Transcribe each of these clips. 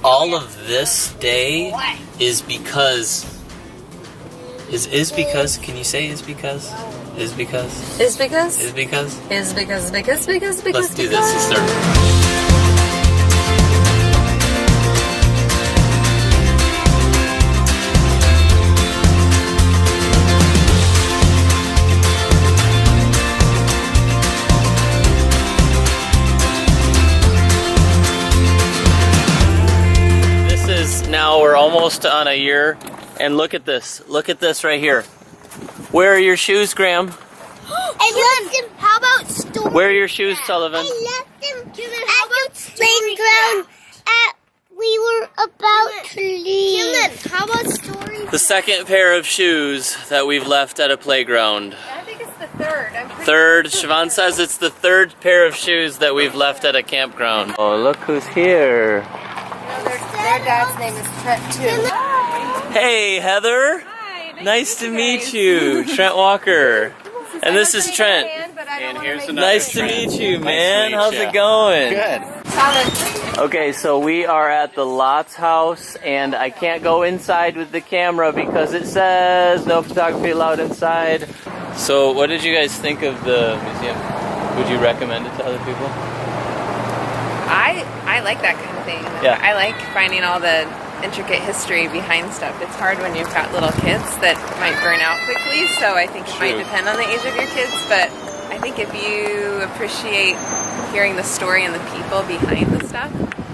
all of this day is because... Is because? Can you say is because? Is because? Is because? Is because? Is because. Let's do this to start. Now we're almost on a year, and look at this. Look at this right here. Where are your shoes, Graham? I left them. How about story? Where are your shoes, Sullivan? I left them at the playground. We were about to leave. How about story? The second pair of shoes that we've left at a playground. I think it's the third. Third. Siobhán says it's the third pair of shoes that we've left at a campground. Oh, look who's here. Their dad's name is Trent too. Hey, Heather. Hi. Nice to meet you. Trent Walker. And this is Trent. And here's another Nice to Trent. meet you, Nice man. to meet How's ya. it going? Good. Okay, so we are at the Lotz house, and I can't go inside with the camera because it says no photography allowed inside. So what did you guys think of the museum? Would you recommend it to other people? I like that kind of thing. Yeah. I like finding all the intricate history behind stuff. It's hard when you've got little kids that might burn out quickly, so I think it might depend on the age of your kids, but I think if you appreciate hearing the story and the people behind the stuff,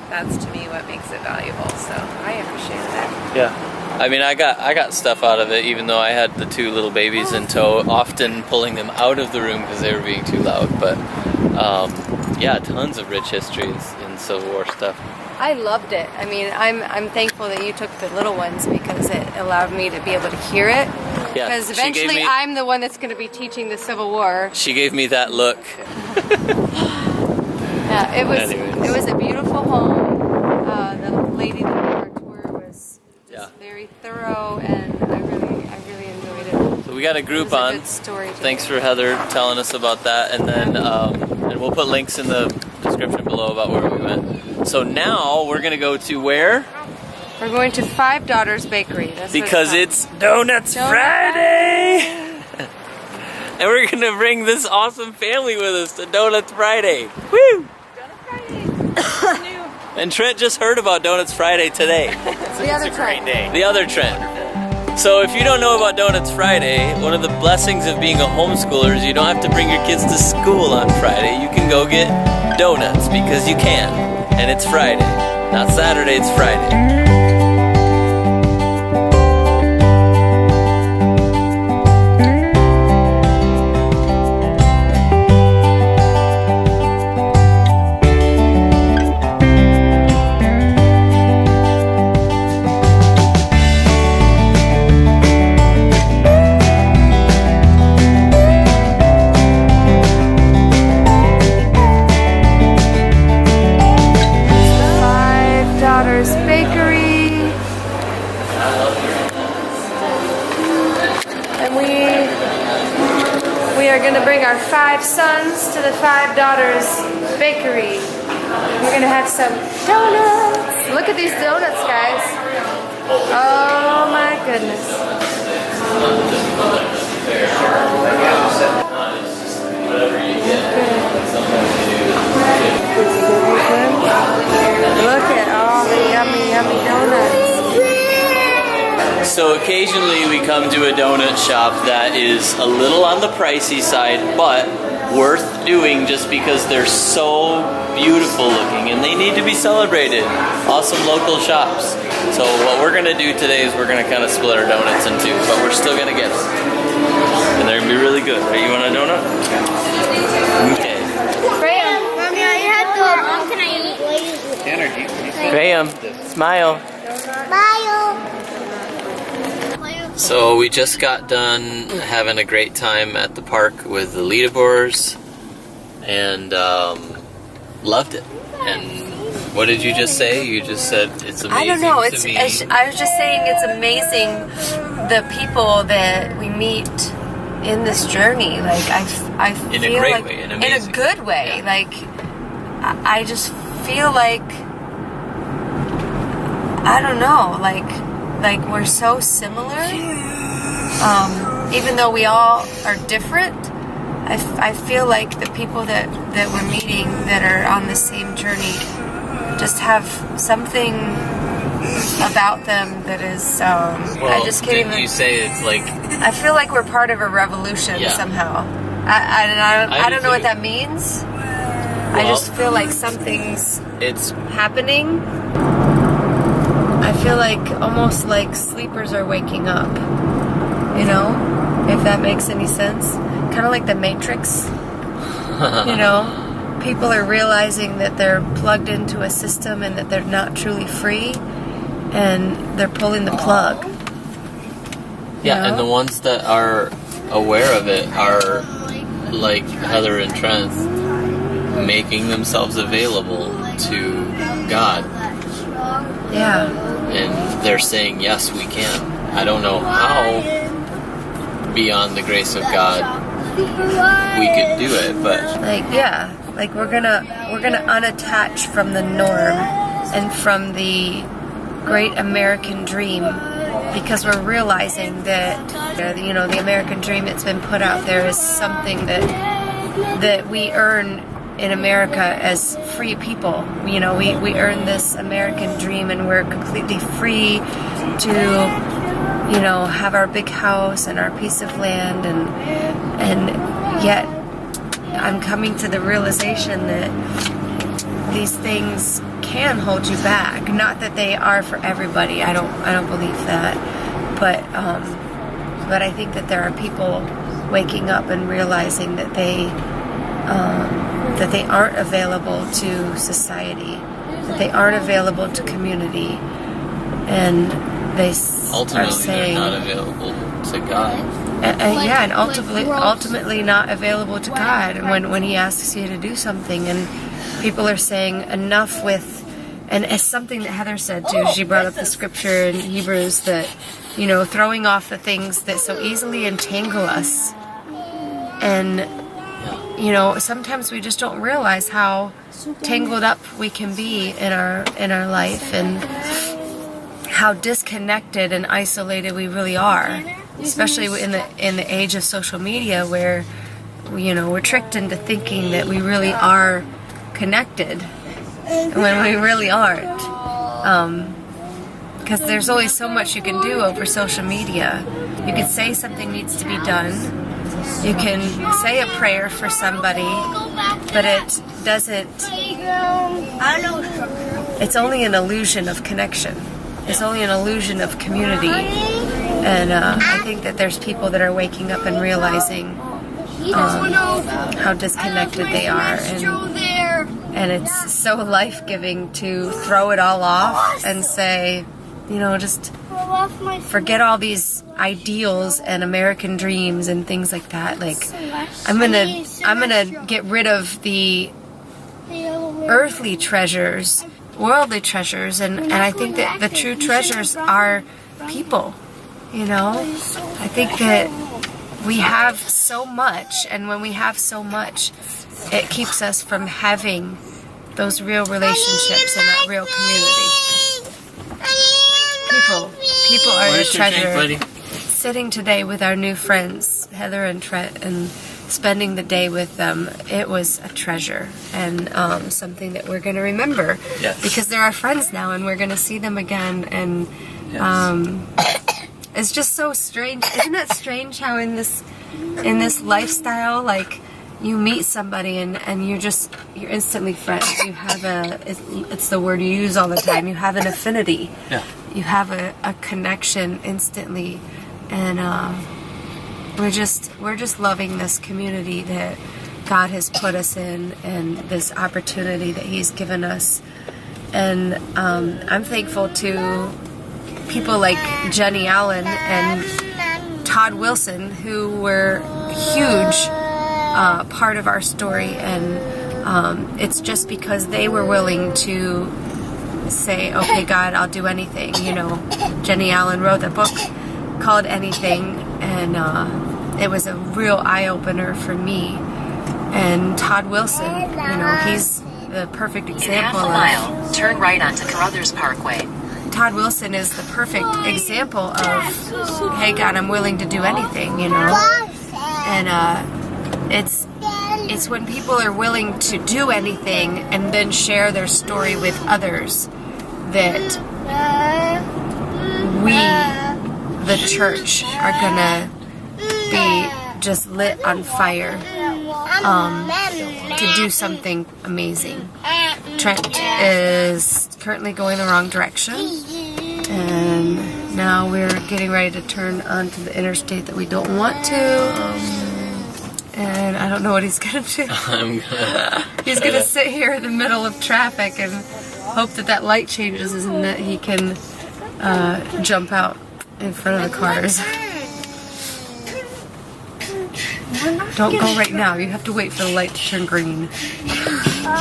that's to me what makes it valuable, so I appreciated it. Yeah. I mean, I got stuff out of it, even though I had the two little babies in tow, often pulling them out of the room because they were being too loud, but yeah, tons of rich histories in Civil War stuff. I loved it. I mean, I'm thankful that you took the little ones because it allowed me to be able to hear it. Yeah, Because eventually I'm the one that's going to be teaching the Civil War. She gave me that look. Yeah, it was. Anyways. It was a beautiful home. The lady that did our tour was just very thorough, and I really enjoyed it. So we got a group It was a on. good story. Thanks for Heather telling us about that, and then and we'll put links in the description below about where we went. So now we're gonna go to where? We're going to Five Daughters Bakery. That's what Because called. it's Donuts Friday! And we're gonna bring this awesome family with us to Donuts Friday. Woo! And Trent just heard about Donuts Friday today. the other Trent. The other Trent. So if you don't know about Donuts Friday, one of the blessings of being a homeschooler is you don't have to bring your kids to school on Friday. You can go get donuts because you can. And it's Friday. Not Saturday, it's Friday. We are going to bring our 5 sons to the 5 Daughters Bakery. We're going to have some donuts. Look at these donuts, guys. Oh my goodness. Look at all the yummy, yummy donuts. So occasionally we come to a donut shop that is a little on the pricey side, but worth doing just because they're so beautiful looking and they need to be celebrated. Awesome local shops. So what we're going to do today is we're going to kind of split our donuts in two, but we're still going to get them. And they're going to be really good. Right, you want a donut? Okay. Graham, Mommy, I had the mom. Can I eat? Tanner, do you Graham, smile. Smile. So we just got done having a great time at the park with the Ledeboers and loved it. And what did you just say? You just said it's amazing. I don't know. to me. I was just saying it's amazing the people that we meet in this journey. Like I In feel a great like way, in amazing. a good way. Yeah. Like I just feel like I don't know, like we're so similar. Even though we all are different, I feel like the people that we're meeting that are on the same journey just have something about them that is, I just can't even... You say it's like... I feel like we're part of a revolution somehow. I don't know what that means. I just feel like something's happening. I feel like almost like sleepers are waking up. You know? If that makes any sense. Kind of like the Matrix. You know? People are realizing that they're plugged into a system and that they're not truly free. And they're pulling the plug. Yeah, and the ones that are aware of it are like Heather and Trent, making themselves available to God. Yeah. And they're saying, yes, we can. I don't know how, beyond the grace of God, we could do it, but... Like we're gonna unattach from the norm and from the great American dream, because we're realizing that, you know, the American dream that's been put out there is something that we earn in America as free people. You know, we earn this American dream and we're completely free to, you know, have our big house and our piece of land, and yet I'm coming to the realization that these things can hold you back. Not that they are for everybody. I don't believe that. But I think that there are people waking up and realizing that they aren't available to society, that they aren't available to community, and they ultimately are saying they're not available to God. And ultimately not available to God when He asks you to do something. And people are saying enough with, and it's something that Heather said too. She brought up the scripture in Hebrews that, you know, throwing off the things that so easily entangle us. And, you know, sometimes we just don't realize how tangled up we can be in our life, and how disconnected and isolated we really are. Especially in the age of social media, where, you know, we're tricked into thinking that we really are connected when we really aren't. Because there's always so much you can do over social media. You can say something needs to be done. You can say a prayer for somebody, but it doesn't. It's only an illusion of connection. It's only an illusion of community. And I think that there's people that are waking up and realizing how disconnected they are, and it's so life-giving to throw it all off and say, you know, just forget all these ideals and American dreams and things like that. Like, I'm gonna get rid of the earthly treasures, worldly treasures, and I think that the true treasures are people. You know, I think that we have so much, and when we have so much, it keeps us from having those real relationships and that real community. People are the treasure. Sitting today with our new friends, Heather and Trent, and spending the day with them, it was a treasure, and something that we're going to remember. Yes. Because they're our friends now, and we're going to see them again, and it's just so strange. Isn't that strange how in this lifestyle, like, you meet somebody and you're instantly friends. You have it's the word you use all the time. You have an affinity. Yeah. You have a connection instantly, and we're just loving this community that God has put us in, and this opportunity that He's given us. And I'm thankful to people like Jenni Allen and Todd Wilson, who were huge part of our story, and it's just because they were willing to say, okay, God, I'll do anything. You know, Jenni Allen wrote a book called Anything, and it was a real eye-opener for me. And Todd Wilson, you know, he's the perfect example in half a mile, turn right onto Carruthers Parkway. Todd Wilson is the perfect example of, hey God, I'm willing to do anything, you know. And it's when people are willing to do anything and then share their story with others that we, the church, are gonna be just lit on fire to do something amazing. Trent is currently going the wrong direction, and now we're getting ready to turn onto the interstate that we don't want to. And I don't know what he's gonna do. He's gonna sit here in the middle of traffic and hope that that light changes and that he can jump out in front of the cars. Don't go right now. You have to wait for the light to turn green.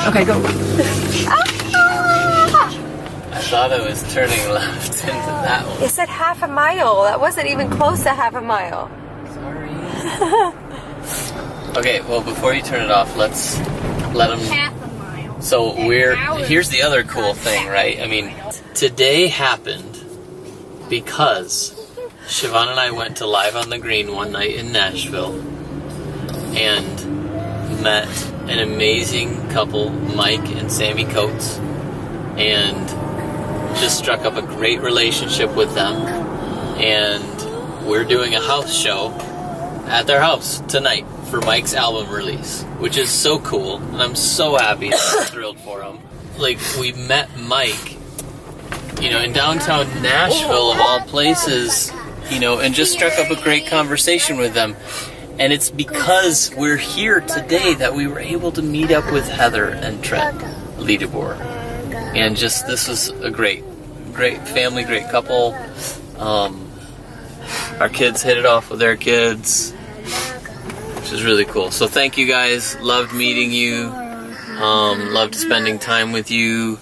Okay, go. I thought I was turning left into that one. It said half a mile. That wasn't even close to half a mile. Sorry. Okay, well, before you turn it off, let's let them... Half a mile. So here's the other cool thing, right? I mean, today happened because Siobhán and I went to Live on the Green one night in Nashville and met an amazing couple, Mike and Sammy Coates, and just struck up a great relationship with them. And we're doing a house show at their house tonight for Mike's album release, which is so cool, and I'm so happy and so thrilled for him. Like, we met Mike, you know, in downtown Nashville of all places, you know, and just struck up a great conversation with them. And it's because we're here today that we were able to meet up with Heather and Trent Ledeboer. And just, this was a great family, great couple. Our kids hit it off with their kids, which is really cool. So thank you guys. Loved meeting you. Loved spending time with you.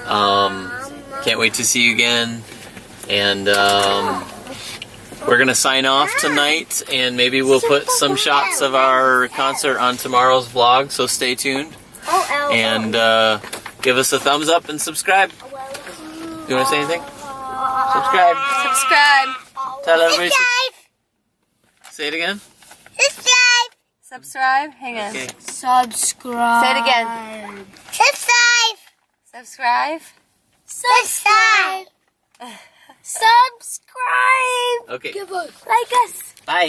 Can't wait to see you again. And we're going to sign off tonight, and maybe we'll put some shots of our concert on tomorrow's vlog, so stay tuned. And give us a thumbs up and subscribe. You want to say anything? Subscribe. Subscribe. Tell everybody. Say it again. Subscribe. Hang on. Okay. Subscribe. Say it again. Subscribe. Subscribe. Subscribe. Subscribe. Okay. Like us. Bye.